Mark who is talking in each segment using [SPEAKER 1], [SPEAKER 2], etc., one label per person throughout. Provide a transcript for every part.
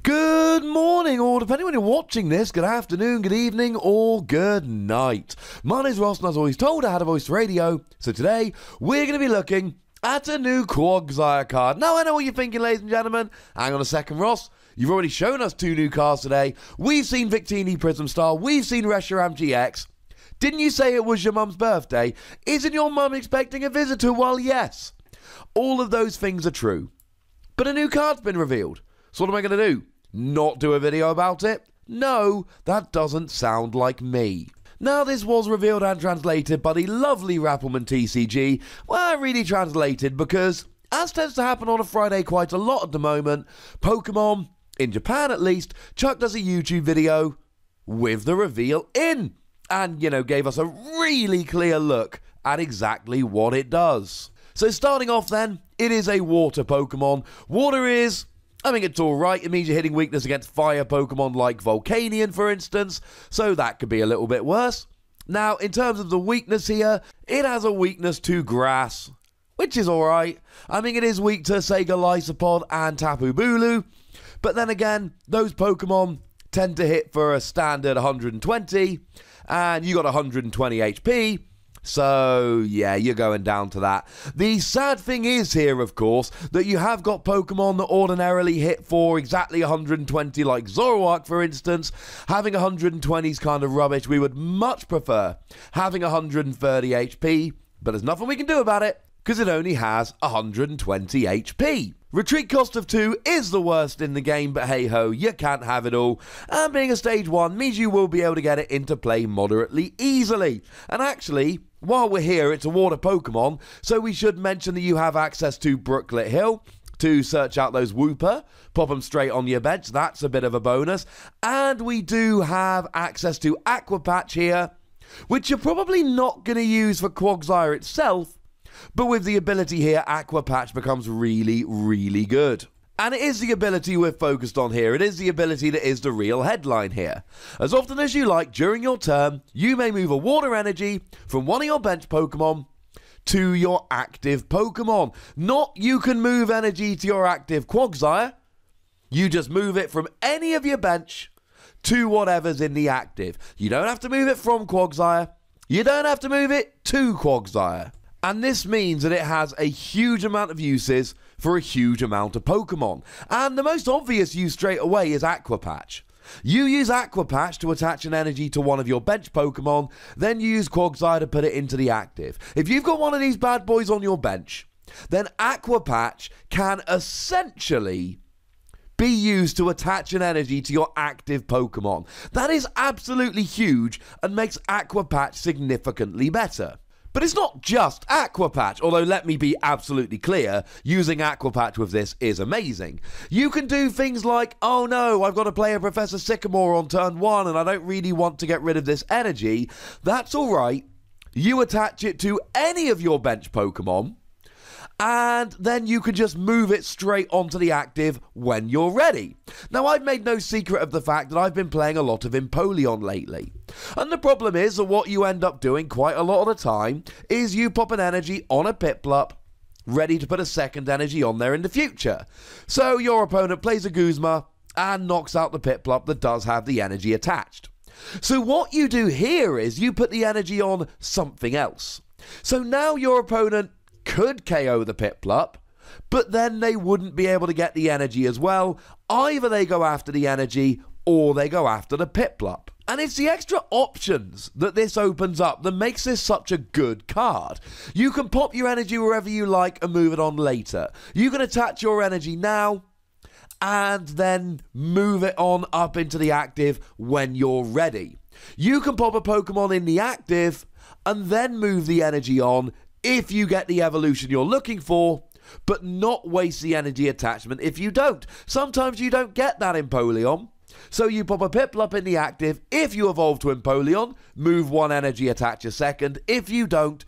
[SPEAKER 1] Good morning, or depending when you're watching this, good afternoon, good evening, or good night. My name's Ross, and as always told, I had a voice to radio. So today, we're going to be looking at a new Quagsire card. Now, I know what you're thinking, ladies and gentlemen. Hang on a second, Ross. You've already shown us two new cards today. We've seen Victini Prism Star. We've seen Reshiram GX. Didn't you say it was your mum's birthday? Isn't your mum expecting a visitor? Well, yes. All of those things are true. But a new card's been revealed. So what am I going to do? Not do a video about it? No, that doesn't sound like me. Now, this was revealed and translated by the lovely RappelmannTCG. Well, really translated because, as tends to happen on a Friday quite a lot at the moment, Pokemon, in Japan at least, chucked us a YouTube video with the reveal in. And, gave us a really clear look at exactly what it does. So starting off then, it is a water Pokemon. Water is... it's alright. It means you're hitting weakness against fire Pokemon like Volcanion, for instance, so that could be a little bit worse. Now, in terms of the weakness here, it has a weakness to grass, which is alright. It is weak to Sega Lysopod and Tapu Bulu, but then again, those Pokemon tend to hit for a standard 120, and you got 120 HP, so, yeah, you're going down to that. The sad thing is here, of course, that you have got Pokemon that ordinarily hit for exactly 120, like Zoroark, for instance. Having 120 is kind of rubbish. We would much prefer having 130 HP, but there's nothing we can do about it, because it only has 120 HP. Retreat cost of 2 is the worst in the game, but hey-ho, you can't have it all. And being a stage 1 means you will be able to get it into play moderately easily. And actually, while we're here, it's a water Pokemon, so we should mention that you have access to Brooklet Hill to search out those Wooper, pop them straight on your bench, that's a bit of a bonus. And we do have access to Aqua Patch here, which you're probably not going to use for Quagsire itself, but with the ability here, Aqua Patch becomes really, really good. And it is the ability we're focused on here. It is the ability that is the real headline here. As often as you like, during your turn, you may move a water energy from one of your bench Pokemon to your active Pokemon. Not you can move energy to your active Quagsire. You just move it from any of your bench to whatever's in the active. You don't have to move it from Quagsire. You don't have to move it to Quagsire. And this means that it has a huge amount of uses for a huge amount of Pokemon. And the most obvious use straight away is Aqua Patch. You use Aqua Patch to attach an energy to one of your bench Pokemon, then you use Quagsire to put it into the active. If you've got one of these bad boys on your bench, then Aqua Patch can essentially be used to attach an energy to your active Pokemon. That is absolutely huge and makes Aqua Patch significantly better. But it's not just Aqua Patch, although let me be absolutely clear, using Aqua Patch with this is amazing. You can do things like, oh no, I've got to play a Professor Sycamore on turn 1 and I don't really want to get rid of this energy. That's alright. You attach it to any of your bench Pokemon, and then you can just move it straight onto the active when you're ready. Now, I've made no secret of the fact that I've been playing a lot of Empoleon lately. And the problem is that what you end up doing quite a lot of the time is you pop an energy on a Piplup, ready to put a second energy on there in the future. So your opponent plays a Guzma and knocks out the Piplup that does have the energy attached. So what you do here is you put the energy on something else. So now your opponent could KO the Piplup, but then they wouldn't be able to get the energy as well. Either they go after the energy or they go after the Piplup. And it's the extra options that this opens up that makes this such a good card. You can pop your energy wherever you like and move it on later. You can attach your energy now and then move it on up into the active when you're ready. You can pop a Pokemon in the active and then move the energy on if you get the evolution you're looking for, but not waste the energy attachment if you don't. Sometimes you don't get that Empoleon, so you pop a Piplup in the active. If you evolve to Empoleon, move one energy, attach a second. If you don't,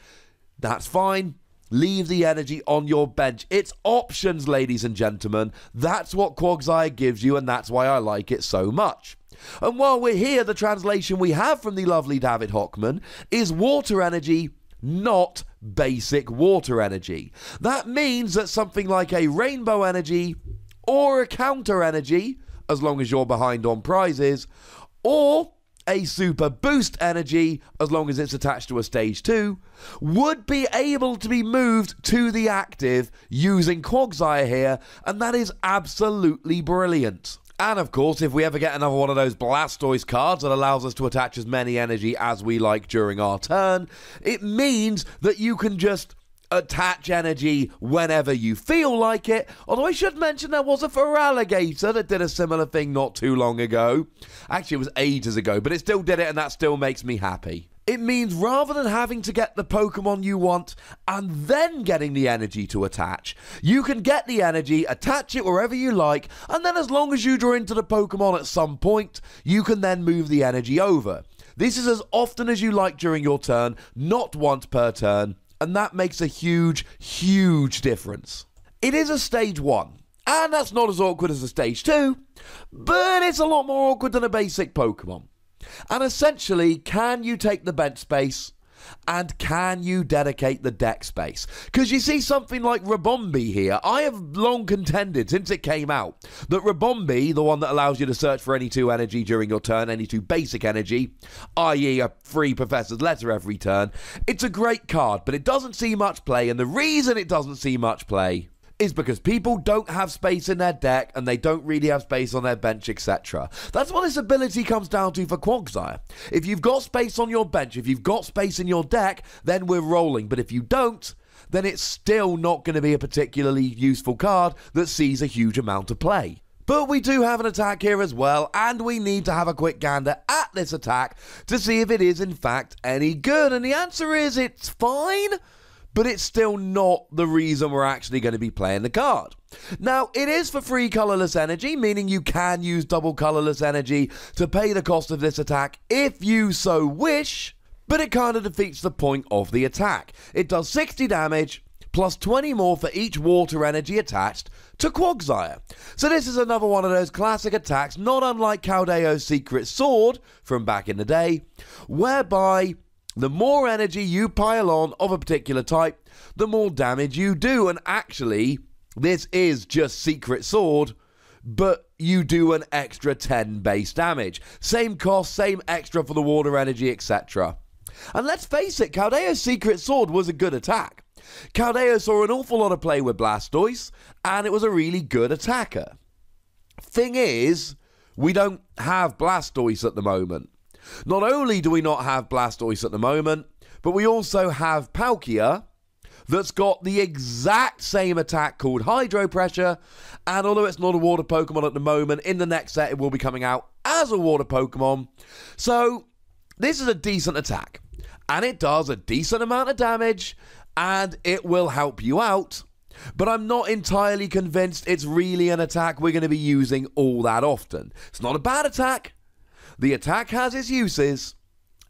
[SPEAKER 1] that's fine. Leave the energy on your bench. It's options, ladies and gentlemen. That's what Quagsire gives you, and that's why I like it so much. And while we're here, the translation we have from the lovely David Hockman is water energy, not basic water energy. That means that something like a rainbow energy or a counter energy as long as you're behind on prizes, or a super boost energy, as long as it's attached to a stage 2, would be able to be moved to the active using Quagsire here, and that is absolutely brilliant. And of course, if we ever get another one of those Blastoise cards that allows us to attach as many energy as we like during our turn, it means that you can just attach energy whenever you feel like it. Although I should mention there was a Feraligatr that did a similar thing not too long ago. Actually, it was ages ago, but it still did it, and that still makes me happy. It means rather than having to get the Pokemon you want and then getting the energy to attach, you can get the energy, attach it wherever you like, and then as long as you draw into the Pokemon at some point, you can then move the energy over. This is as often as you like during your turn, not once per turn, and that makes a huge, huge difference. It is a stage 1, and that's not as awkward as a stage 2, but it's a lot more awkward than a basic Pokemon. And essentially, can you take the bench space, and can you dedicate the deck space? Because you see something like Ribombee here. I have long contended, since it came out, that Ribombee, the one that allows you to search for any 2 energy during your turn, any 2 basic energy, i.e. a free Professor's Letter every turn, it's a great card, but it doesn't see much play, and the reason it doesn't see much play is because people don't have space in their deck and they don't really have space on their bench, etc. That's what this ability comes down to for Quagsire. If you've got space on your bench, if you've got space in your deck, then we're rolling. But if you don't, then it's still not going to be a particularly useful card that sees a huge amount of play. But we do have an attack here as well, and we need to have a quick gander at this attack to see if it is in fact any good. And the answer is it's fine, but it's still not the reason we're actually going to be playing the card. Now, it is for free colorless energy, meaning you can use double colorless energy to pay the cost of this attack if you so wish, but it kind of defeats the point of the attack. It does 60 damage, plus 20 more for each water energy attached to Quagsire. So this is another one of those classic attacks, not unlike Caldeo's Secret Sword from back in the day, whereby the more energy you pile on of a particular type, the more damage you do. And actually, this is just Secret Sword, but you do an extra 10 base damage. Same cost, same extra for the water energy, etc. And let's face it, Caldeo's Secret Sword was a good attack. Caldeo saw an awful lot of play with Blastoise, and it was a really good attacker. Thing is, we don't have Blastoise at the moment. Not only do we not have Blastoise at the moment, but we also have Palkia that's got the exact same attack called Hydro Pressure, and although it's not a water Pokemon at the moment, in the next set it will be coming out as a water Pokemon. So this is a decent attack, and it does a decent amount of damage, and it will help you out, but I'm not entirely convinced it's really an attack we're going to be using all that often. It's not a bad attack. The attack has its uses,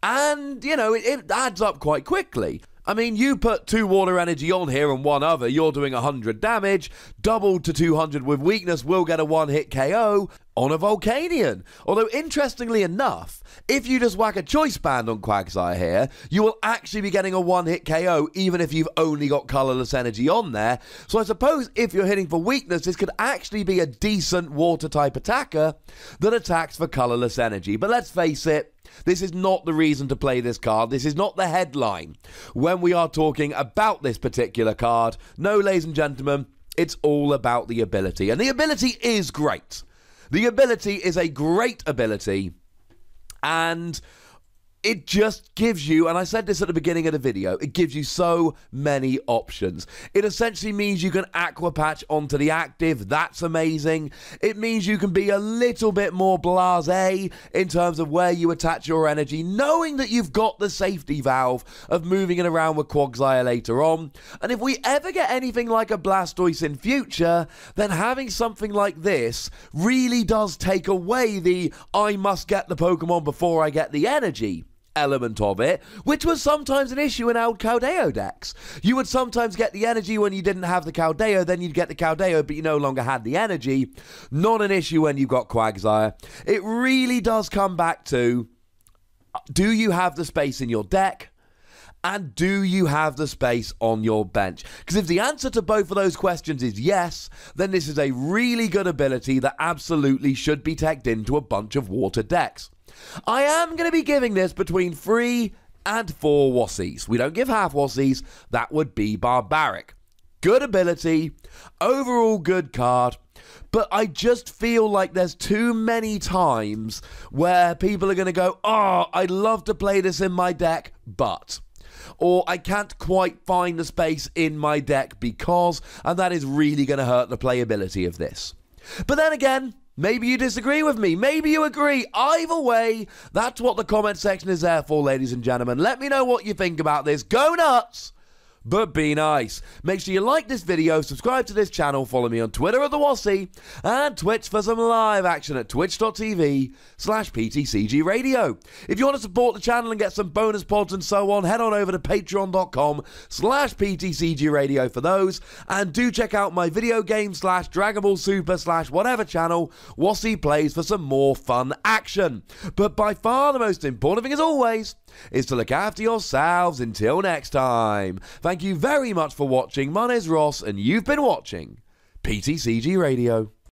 [SPEAKER 1] and, you know, it adds up quite quickly. I mean, you put 2 water energy on here and 1 other, you're doing 100 damage, doubled to 200 with weakness will get a 1-hit KO on a Volcanion. Although, interestingly enough, if you just whack a Choice Band on Quagsire here, you will actually be getting a 1-hit KO even if you've only got colourless energy on there. So I suppose if you're hitting for weakness, this could actually be a decent water-type attacker that attacks for colourless energy. But let's face it, this is not the reason to play this card. This is not the headline when we are talking about this particular card. No, ladies and gentlemen, it's all about the ability. And the ability is great. The ability is a great ability, and it just gives you, and I said this at the beginning of the video, it gives you so many options. It essentially means you can Aqua Patch onto the active. That's amazing. It means you can be a little bit more blasé in terms of where you attach your energy, knowing that you've got the safety valve of moving it around with Quagsire later on. And if we ever get anything like a Blastoise in future, then having something like this really does take away the I must get the Pokemon before I get the energy element of it, which was sometimes an issue in old Caldeo decks. You would sometimes get the energy when you didn't have the Caldeo, then you'd get the Caldeo, but you no longer had the energy. Not an issue when you've got Quagsire. It really does come back to, do you have the space in your deck? And do you have the space on your bench? Because if the answer to both of those questions is yes, then this is a really good ability that absolutely should be tacked into a bunch of water decks. I am going to be giving this between 3 and 4 Wassies. We don't give half Wassies, that would be barbaric. Good ability, overall good card, but I just feel like there's too many times where people are going to go, oh, I'd love to play this in my deck, but... or I can't quite find the space in my deck because, and that is really going to hurt the playability of this. But then again, maybe you disagree with me, maybe you agree. Either way, that's what the comment section is there for, ladies and gentlemen. Let me know what you think about this. Go nuts! But be nice. Make sure you like this video, subscribe to this channel, follow me on Twitter at the Wassie, and Twitch for some live action at twitch.tv/PTCGRadio. If you want to support the channel and get some bonus pods and so on, head on over to patreon.com/PTCGRadio for those, and do check out my video game / Dragon Ball Super / whatever channel Wassie plays for some more fun action. But by far the most important thing as always is to look after yourselves until next time. Thank you very much for watching. My name's Ross, and you've been watching PTCG Radio.